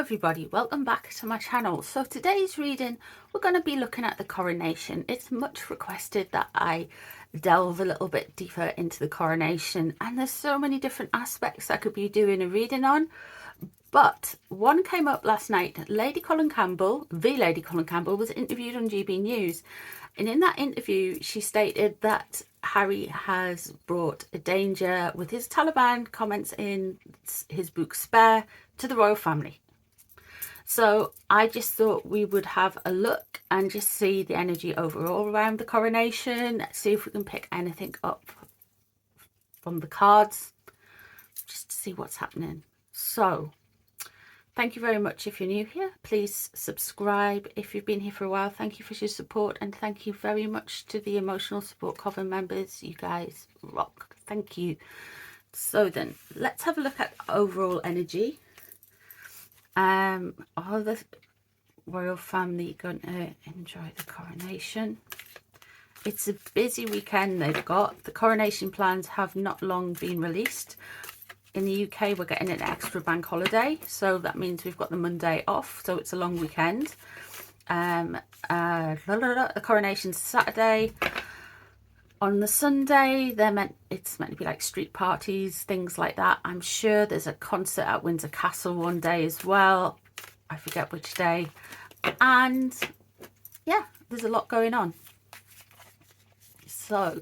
everybody, welcome back to my channel. So today's reading, we're going to be looking at the coronation. It's much requested that I delve a little bit deeper into the coronation, and there's so many different aspects I could be doing a reading on, but one came up last night. Lady Colin Campbell, the Lady Colin Campbell, was interviewed on GB News, and in that interview she stated that Harry has brought a danger with his Taliban comments in his book Spare to the royal family. So I just thought we would have a look and just see the energy overall around the coronation, see if we can pick anything up from the cards, just to see what's happening. So thank you very much if you're new here. Please subscribe. If you've been here for a while, thank you for your support, and thank you very much to the emotional support Coven members. You guys rock. Thank you. So then let's have a look at overall energy. Are the royal family going to enjoy the coronation? It's a busy weekend they've got. The coronation plans have not long been released. In the UK, we're getting an extra bank holiday, so that means we've got the Monday off, so it's a long weekend. The coronation's Saturday. On the Sunday, it's meant to be like street parties, things like that. I'm sure there's a concert at Windsor Castle one day as well. I forget which day. And yeah, there's a lot going on. So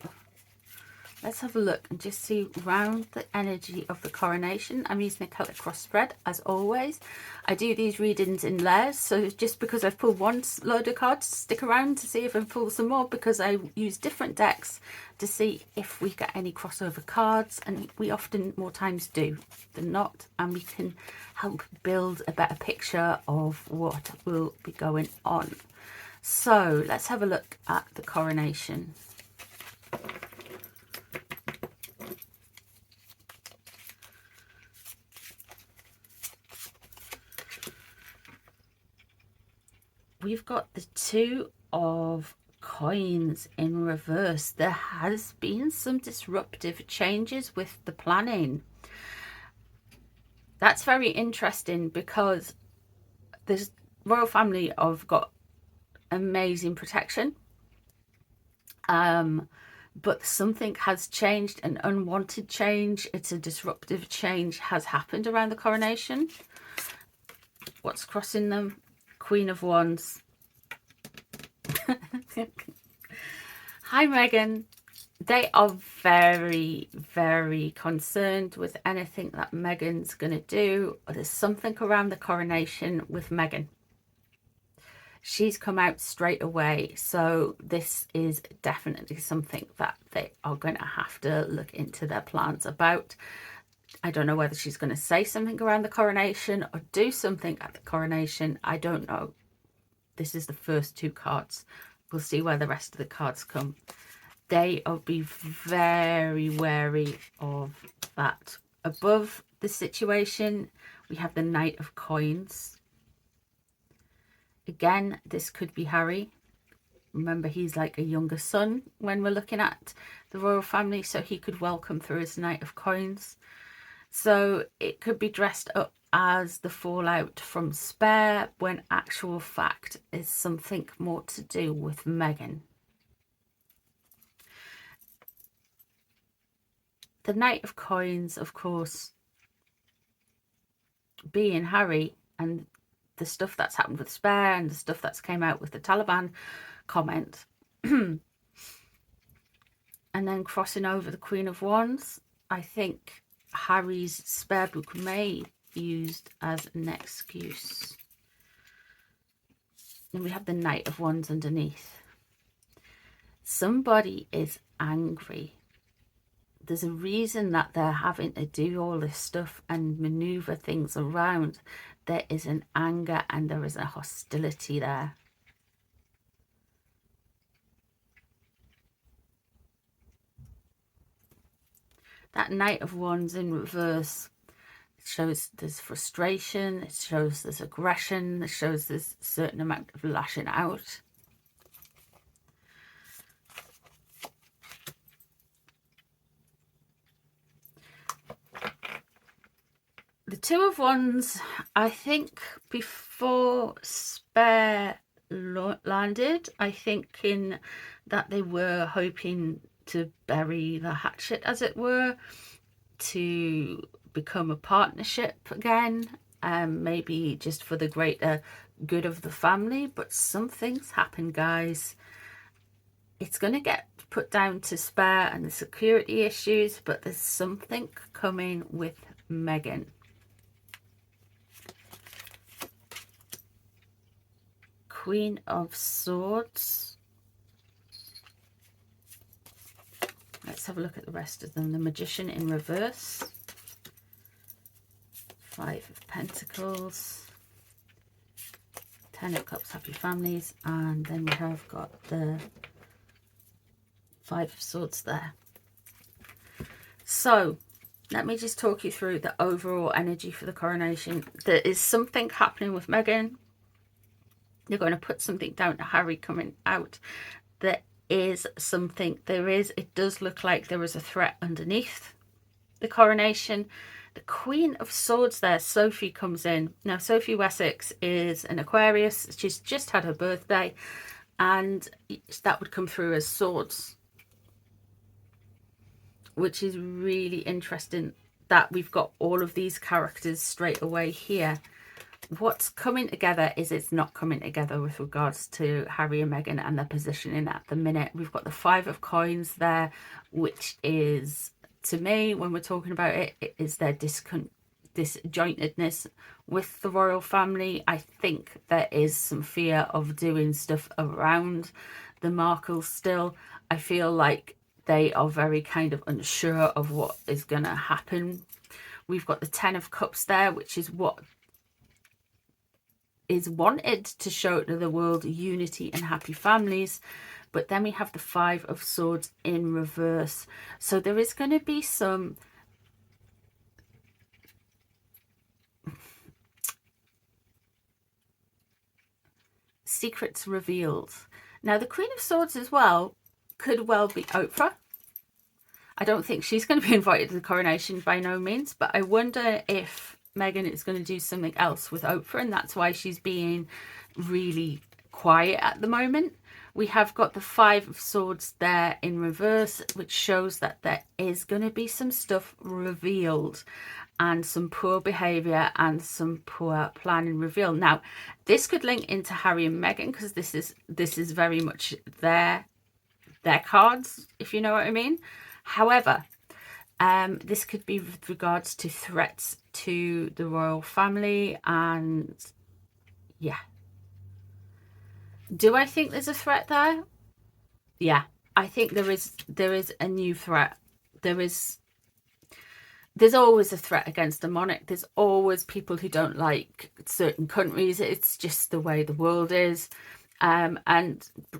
let's have a look and just see around the energy of the coronation. I'm using a Celtic cross spread as always. I do these readings in layers, so just because I've pulled one load of cards, stick around to see if I pull some more, because I use different decks to see if we get any crossover cards, and we often more times do than not, and we can help build a better picture of what will be going on. So let's have a look at the coronation. We've got the Two of Coins in reverse. There has been some disruptive changes with the planning. That's very interesting, because the royal family have got amazing protection. But something has changed, an unwanted change. It's a disruptive change has happened around the coronation. What's crossing them? Queen of Wands. Hi Meghan. They are very, very concerned with anything that Meghan's going to do. There's something around the coronation with Meghan. She's come out straight away. So this is definitely something that they are going to have to look into their plans about. I don't know whether she's going to say something around the coronation or do something at the coronation. I don't know. This is the first two cards. We'll see where the rest of the cards come. They will be very wary of that. Above the situation, we have the Knight of Coins. Again, this could be Harry. Remember, he's like a younger son when we're looking at the royal family, so he could welcome through his Knight of Coins. So it could be dressed up as the fallout from Spare, when actual fact is something more to do with Meghan. The Knight of Coins, of course, being Harry, and the stuff that's happened with Spare and the stuff that's came out with the Taliban comment. And then crossing over the Queen of Wands, I think Harry's Spare book may be used as an excuse. And we have the Knight of Wands underneath. Somebody is angry. There's a reason that they're having to do all this stuff and maneuver things around. There is an anger and there is a hostility there. That Knight of Wands in reverse shows there's frustration, it shows there's aggression, it shows there's a certain amount of lashing out. The The Two of Wands, I think before Spare landed, I think in that they were hoping to bury the hatchet, as it were, to become a partnership again, maybe just for the greater good of the family. But something's happened, guys. It's going to get put down to Spare and the security issues, but there's something coming with Meghan. Queen of Swords. Let's have a look at the rest of them. The Magician in reverse. Five of Pentacles. Ten of Cups, happy families. And then we have got the Five of Swords there. So let me just talk you through the overall energy for the coronation. There is something happening with Meghan. They're going to put something down to Harry coming out. There is something, it does look like there is a threat underneath the coronation. The Queen of Swords there, Sophie, comes in. Now, Sophie Wessex is an Aquarius. She's just had her birthday, and that would come through as swords, which is really interesting that we've got all of these characters straight away here. What's coming together is it's not coming together with regards to Harry and Meghan and their positioning at the minute. We've got the Five of Coins there, which is, to me, when we're talking about it, it is their disjointedness with the royal family. I think there is some fear of doing stuff around the Markles still. I feel like they are very kind of unsure of what is going to happen. We've got the Ten of Cups there, which is what is wanted to show to the world unity and happy families. But then we have the Five of Swords in reverse. So there is going to be some secrets revealed. Now, the Queen of Swords as well could well be Oprah. I don't think she's going to be invited to the coronation, by no means, but I wonder if Meghan is going to do something else with Oprah, and that's why she's being really quiet at the moment. We have got the Five of Swords there in reverse, which shows that there is going to be some stuff revealed and some poor behaviour and some poor planning revealed. Now, this could link into Harry and Meghan, because this is very much their cards, if you know what I mean. However, this could be with regards to threats to the royal family, and yeah. Do I think there's a threat there? Yeah, I think there is a new threat. There's always a threat against the monarch. There's always people who don't like certain countries. It's just the way the world is, and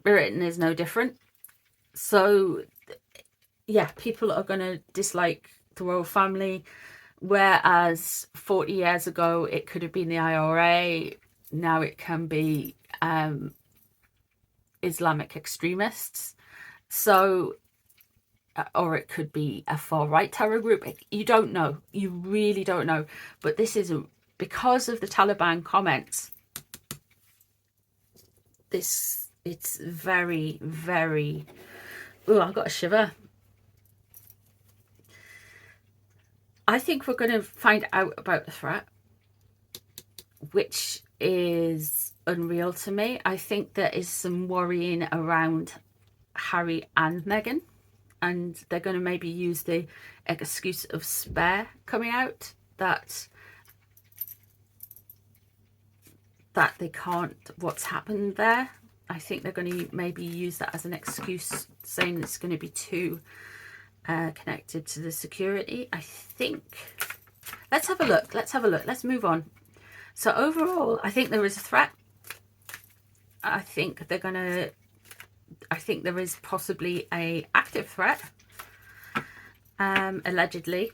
Britain is no different. So yeah, people are going to dislike the royal family, whereas 40 years ago it could have been the IRA. Now it can be Islamic extremists. So, or it could be a far-right terror group. You don't know. You really don't know. But this is because of the Taliban comments. It's very, very... Oh, I've got a shiver. I think we're going to find out about the threat, which is unreal to me. I think there is some worrying around Harry and Meghan, and they're going to maybe use the excuse of Spare coming out, that they can't, what's happened there. I think they're going to maybe use that as an excuse, saying it's going to be too connected to the security. I think, let's have a look, let's move on. So overall, I think there is a threat. I think they're gonna, I think there is possibly a active threat, allegedly,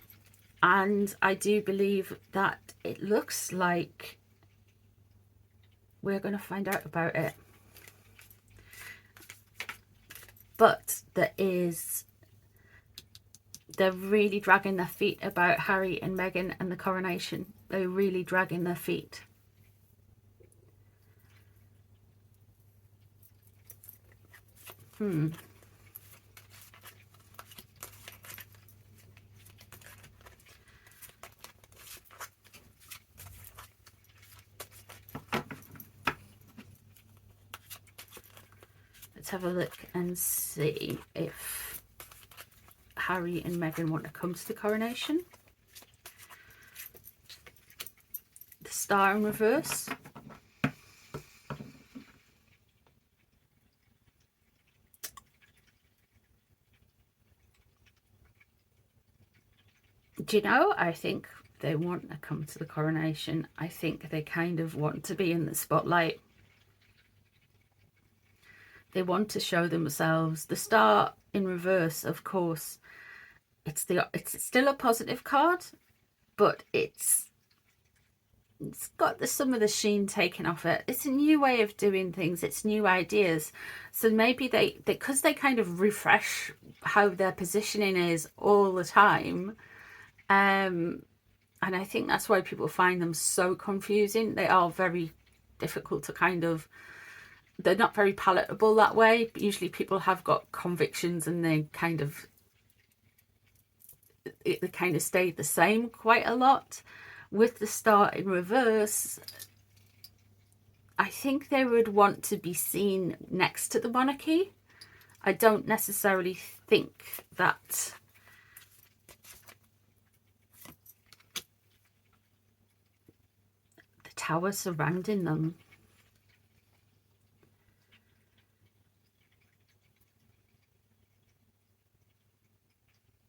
and I do believe that it looks like we're going to find out about it. But there They're really dragging their feet about Harry and Meghan and the coronation. They're really dragging their feet. Let's have a look and see if Harry and Meghan want to come to the coronation. The Star in reverse. Do you know, I think they want to come to the coronation. I think they kind of want to be in the spotlight. They want to show themselves. The Star in reverse, of course, it's still a positive card, but it's got some of the sheen taken off it. It's a new way of doing things. It's new ideas. So maybe because they kind of refresh how their positioning is all the time. And I think that's why people find them so confusing. They are very difficult to kind of, they're not very palatable that way. Usually people have got convictions and they kind of stay the same quite a lot. With the Star in reverse, I think they would want to be seen next to the monarchy. I don't necessarily think that the tower surrounding them.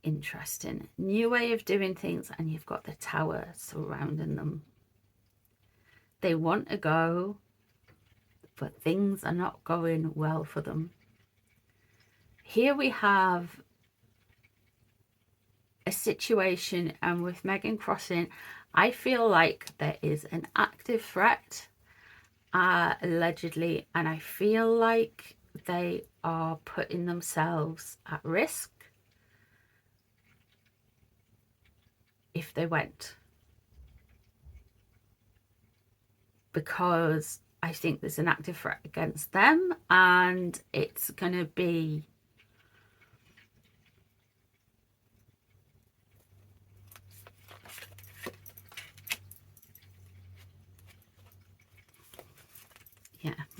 Interesting. New way of doing things, and you've got the tower surrounding them. They want to go, but things are not going well for them. Here we have a situation, and with Meghan crossing, I feel like there is an active threat, allegedly, and I feel like they are putting themselves at risk if they went, because I think there's an active threat against them, and it's going to be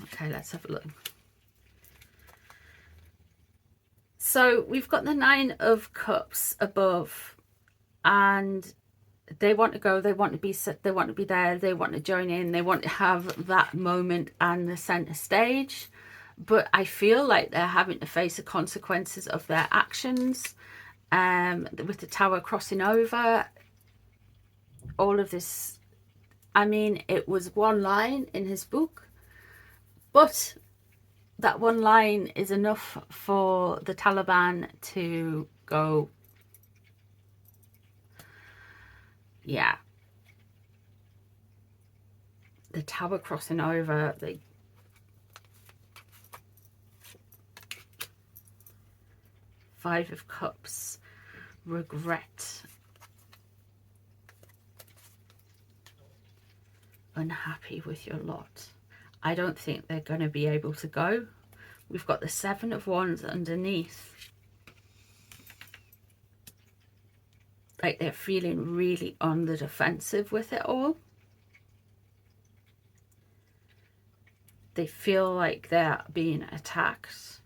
okay, let's have a look. So we've got the Nine of Cups above, and they want to go, they want to be there, they want to join in, they want to have that moment and the center stage. But I feel like they're having to face the consequences of their actions, with the tower crossing over. All of this, I mean, it was one line in his book, but that one line is enough for the Taliban to go, yeah, the tower crossing over, the Five of Cups, regret, unhappy with your lot. I don't think they're going to be able to go. We've got the Seven of Wands underneath. Like they're feeling really on the defensive with it all. They feel like they're being attacked.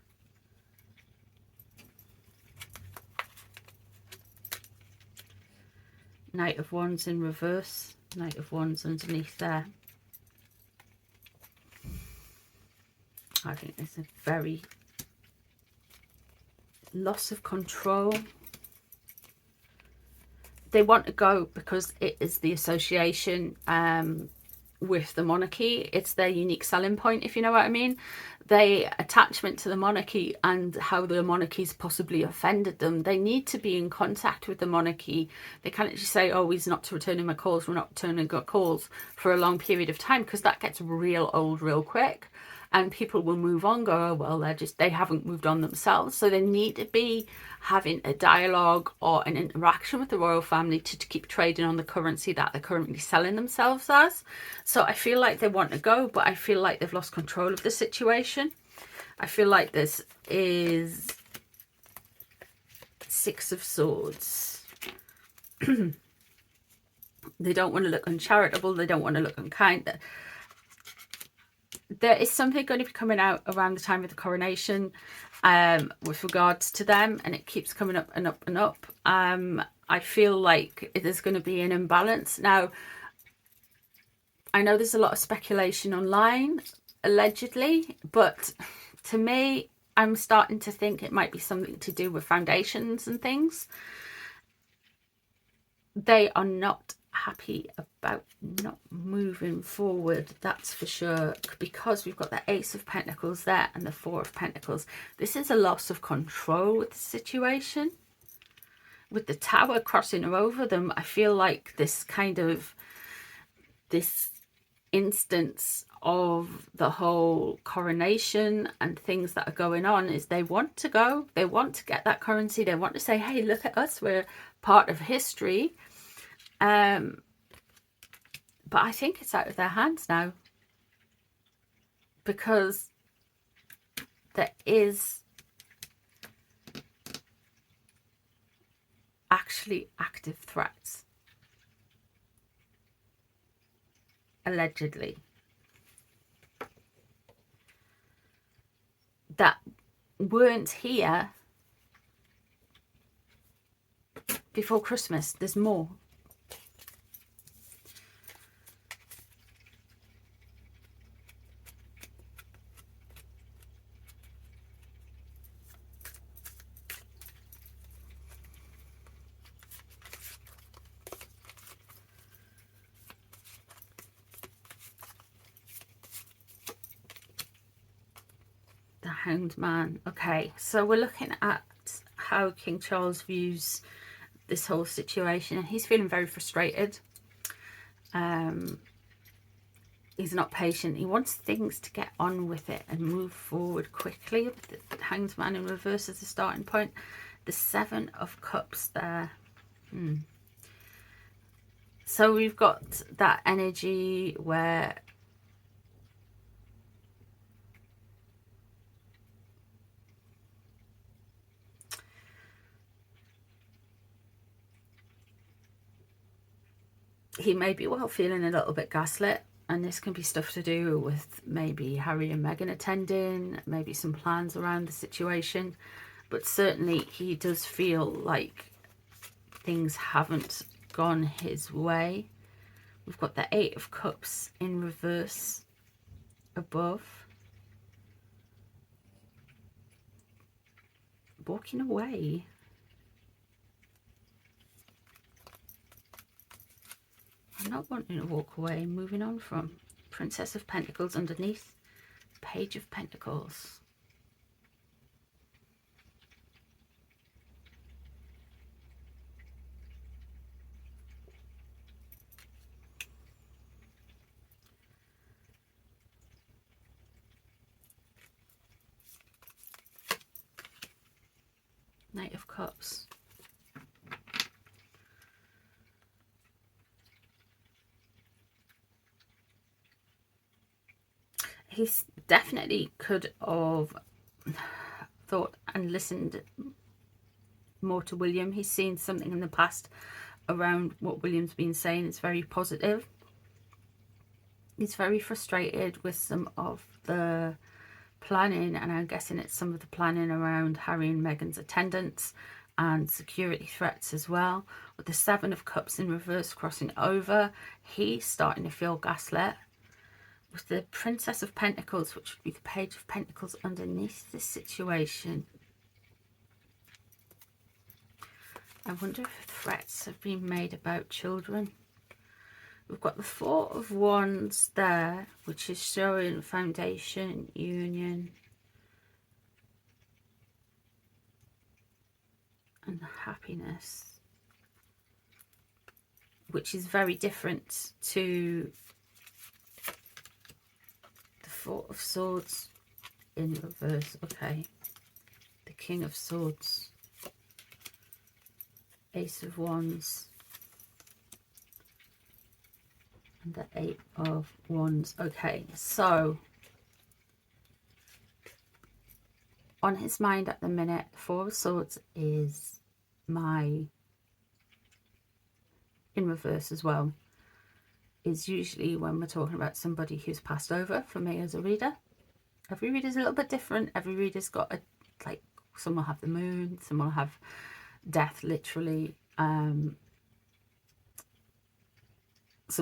Knight of Wands in reverse. Knight of Wands underneath there. I think there's a very loss of control. They want to go because it is the association with the monarchy. It's their unique selling point, if you know what I mean. Their attachment to the monarchy and how the monarchy's possibly offended them. They need to be in contact with the monarchy. They can't just say, oh, he's not returning my calls, we're not returning calls for a long period of time, because that gets real old real quick. and people will move on, go, oh, well, they haven't moved on themselves. So they need to be having a dialogue or an interaction with the royal family to keep trading on the currency that they're currently selling themselves as. So I feel like they want to go, but I feel like they've lost control of the situation. I feel like this is Six of Swords. They don't want to look uncharitable. They don't want to look unkind. There is something going to be coming out around the time of the coronation with regards to them, and it keeps coming up and up and up. I feel like there's going to be an imbalance. Now, I know there's a lot of speculation online, allegedly, but to me, I'm starting to think it might be something to do with foundations and things. They are not happy about not moving forward, that's for sure, because we've got the Ace of Pentacles there and the Four of Pentacles. This is a loss of control with the situation. With the Tower crossing over them, I feel like this instance of the whole coronation and things that are going on is they want to go, they want to get that currency, they want to say, hey, look at us, we're part of history. But I think it's out of their hands now, because there is actually active threats, allegedly, that weren't here before Christmas. There's more. The Hanged Man. Okay, so we're looking at how King Charles views this whole situation, and he's feeling very frustrated. He's not patient. He wants things to get on with it and move forward quickly. The Hanged Man in reverse is the starting point. The Seven of Cups there. So we've got that energy where he may be feeling a little bit gaslit, and this can be stuff to do with maybe Harry and Meghan attending, maybe some plans around the situation, but certainly he does feel like things haven't gone his way. We've got the Eight of Cups in reverse above. Walking away. I'm not wanting to walk away, moving on from. Princess of Pentacles underneath. Page of Pentacles. Knight of Cups. He definitely could have thought and listened more to William. He's seen something in the past around what William's been saying. It's very positive. He's very frustrated with some of the planning, and I'm guessing it's some of the planning around Harry and Meghan's attendance and security threats as well. With the Seven of Cups in reverse crossing over, he's starting to feel gaslit. With the Princess of Pentacles, which would be the Page of Pentacles underneath this situation. I wonder if threats have been made about children. We've got the Four of Wands there, which is showing foundation, union, and happiness, which is very different to the Four of Swords in reverse. Okay. The King of Swords. Ace of Wands. And the Eight of Wands. Okay, so on his mind at the minute, Four of Swords is my, in reverse as well, is usually when we're talking about somebody who's passed over for me as a reader. Every reader's a little bit different. Every reader's got a, like, some will have the moon, some will have death literally. Some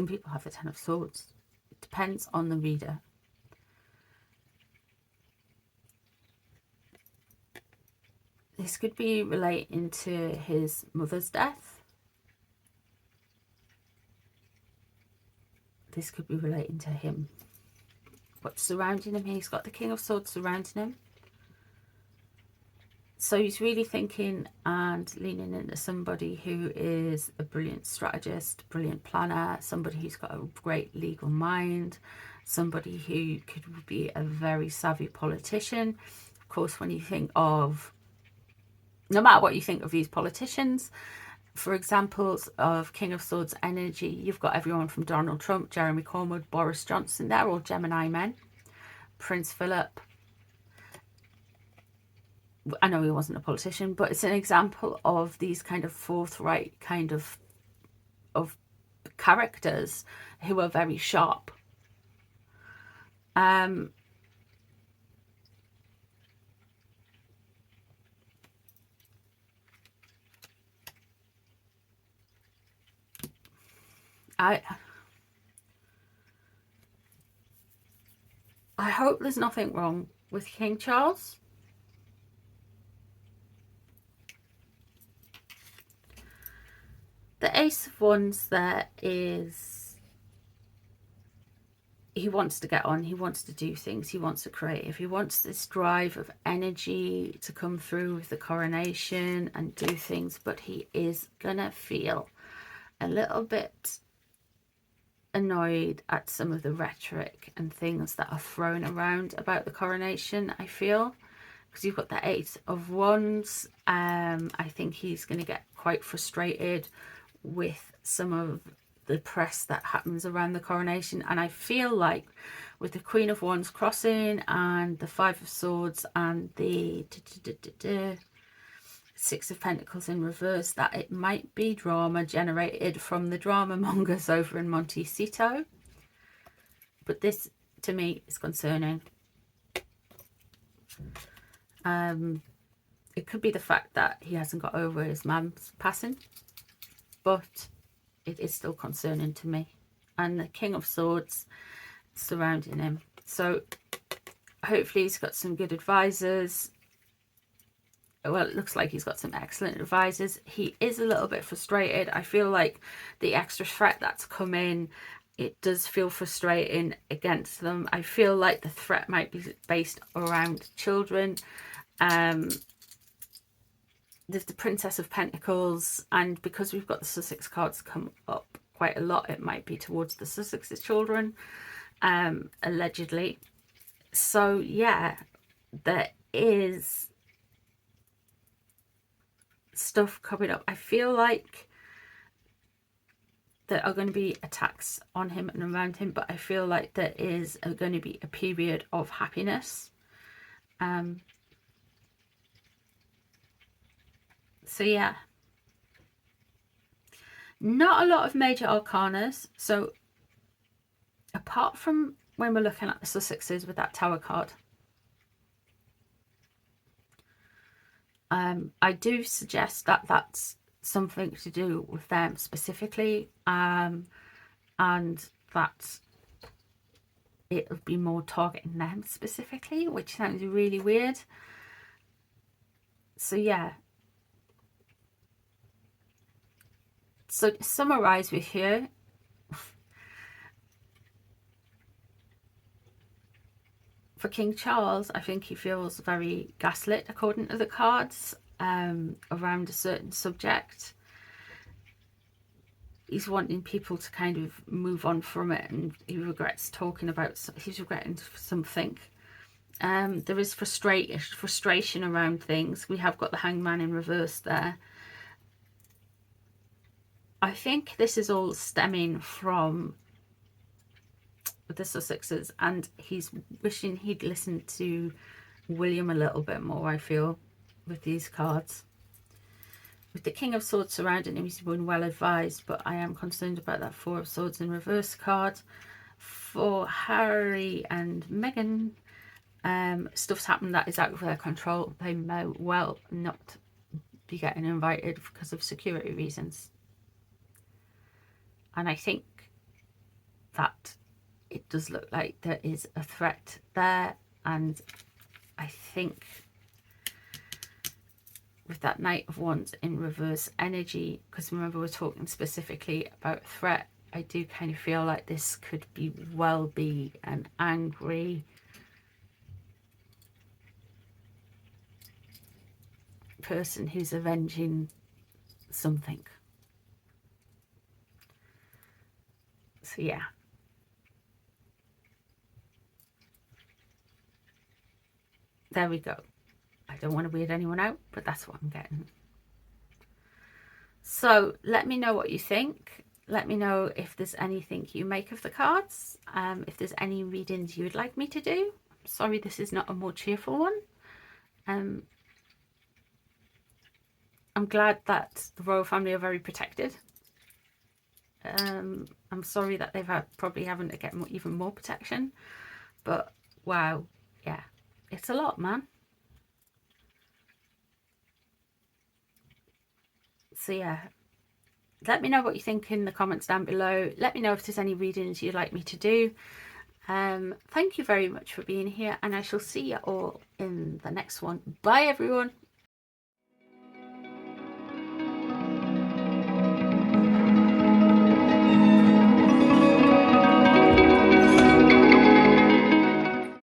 people have the Ten of Swords. It depends on the reader. This could be relating to his mother's death. This could be relating to him. What's surrounding him? He's got the King of Swords surrounding him. So he's really thinking and leaning into somebody who is a brilliant strategist, brilliant planner, somebody who's got a great legal mind, somebody who could be a very savvy politician. Of course, when you think of, no matter what you think of these politicians, for examples of King of Swords energy, you've got everyone from Donald Trump, Jeremy Corbyn, Boris Johnson. They're all Gemini men. Prince Philip. I know he wasn't a politician, but it's an example of these kind of forthright kind of characters who are very sharp. I hope there's nothing wrong with King Charles. The Ace of Wands there is, he wants to get on, he wants to do things, he wants to create, he wants this drive of energy to come through with the coronation and do things, but he is gonna feel a little bit annoyed at some of the rhetoric and things that are thrown around about the coronation, I feel, because you've got the Eight of Wands. I think he's going to get quite frustrated with some of the press that happens around the coronation, and I feel like with the Queen of Wands crossing and the Five of Swords and the Six of Pentacles in reverse, that it might be drama generated from the drama mongers over in Montecito. But this, to me, is concerning. It could be the fact that he hasn't got over his mum's passing, but it is still concerning to me. And the King of Swords surrounding him. So hopefully he's got some good advisors. Well, it looks like he's got some excellent advisors. He is a little bit frustrated. I feel like the extra threat that's come in, it does feel frustrating against them. I feel like the threat might be based around children. There's the Princess of Pentacles, and because we've got the Sussex cards come up quite a lot, it might be towards the Sussex's children, allegedly. So yeah, there is stuff coming up. I feel like there are going to be attacks on him and around him, but I feel like there is going to be a period of happiness. So yeah, not a lot of major arcanas. So apart from when we're looking at the Sussexes with that Tower card, I do suggest that that's something to do with them specifically, and that it would be more targeting them specifically, which sounds really weird. So yeah. So to summarize with here, for King Charles, I think he feels very gaslit according to the cards, around a certain subject. he's wanting people to kind of move on from it, and he regrets talking about, he's regretting something. There is frustration around things. We have got the Hangman in reverse there. I think this is all stemming from the Sussexes, and he's wishing he'd listened to William a little bit more, I feel, with these cards. With the King of Swords surrounding him, he's been well advised, but I am concerned about that Four of Swords in reverse card. For Harry and Meghan, stuff's happened that is out of their control. They may well not be getting invited because of security reasons. And I think that it does look like there is a threat there, and I think with that Knight of Wands in reverse energy, because remember we're talking specifically about threat, I do kind of feel like this could be an angry person who's avenging something. So yeah. There we go. I don't want to weird anyone out, but that's what I'm getting. So let me know what you think. Let me know if there's anything you make of the cards. If there's any readings you would like me to do. Sorry, this is not a more cheerful one. I'm glad that the royal family are very protected. I'm sorry that they've probably having to get even more protection. But wow, yeah, it's a lot, man. So yeah, let me know what you think in the comments down below. Let me know if there's any readings you'd like me to do. Thank you very much for being here, and I shall see you all in the next one. Bye everyone.